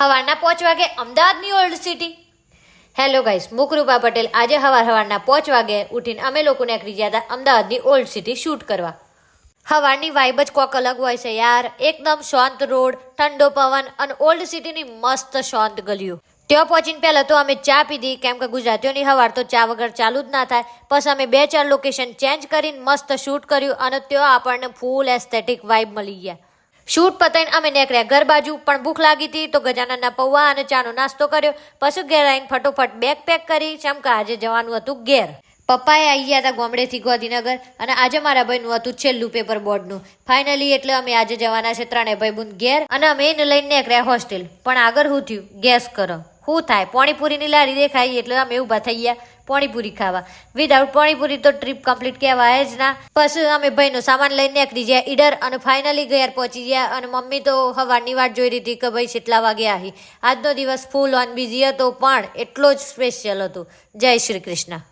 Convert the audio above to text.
સવારના 5 વાગે અમદાવાદની ઓલ્ડ સિટી. હેલો ગાઈસ, હું કૃપા પટેલ. આજે સવારના 5 વાગે ઉઠીને અમે લોકો નીકળી ગયા હતા અમદાવાદની ઓલ્ડ સિટી શૂટ કરવા. સવારની વાઇબ જ કોક અલગ હોય છે યાર. એકદમ શાંત રોડ, ઠંડો પવન અને ઓલ્ડ સિટીની મસ્ત શાંત ગલીઓ. ત્યાં પહોંચીને પહેલાં તો અમે ચા પીધી, કેમ કે ગુજરાતીઓની સવાર તો ચા વગર ચાલુ જ ના થાય. પછી અમે 2-4 લોકેશન ચેન્જ કરીને મસ્ત શૂટ કર્યું અને ત્યાં આપણને ફૂલ એસ્થેટિક વાઇબ મળી ગયા. શૂટ પતાઈને અમે નીકળ્યા ઘર બાજુ, પણ ભૂખ લાગી હતી તો ગજાનનના પૌવા અને ચાનો નાસ્તો કર્યો. પછી ઘેર આવીને ફટોફટ બેગ પેક કરી, કેમ કે આજે જવાનું હતું ઘેર. પપ્પાએ આવી ગયા હતા ગામડેથી ગાંધીનગર અને આજે મારા ભાઈનું હતું છેલ્લું પેપર બોર્ડનું. ફાઇનલી એટલે અમે આજે જવાના છે ત્રણેય ભાઈબંધ ઘેર અને અમે એને લઈને નીકળ્યા હોસ્ટેલ. પણ આગળ શું થયું ગેસ કરો. શું થાય? પાણીપુરીની લારી દેખાઈ એટલે અમે ઊભા થઈ ગયા પાણીપુરી ખાવા. વિધાઉટ પાણીપુરી તો ટ્રીપ કમ્પ્લીટ કહેવાય જ ના. પછી અમે ભાઈનો સામાન લઈને નીકળી ગયા ઈડર અને ફાઇનલી ઘેર પહોંચી ગયા. અને મમ્મી તો સવારની વાટ જોઈ રહી હતી કે ભાઈ કેટલા વાગે આવી. આજનો દિવસ ફૂલ ઓન બિઝી હતો પણ એટલો જ સ્પેશિયલ હતો. જય શ્રી કૃષ્ણ.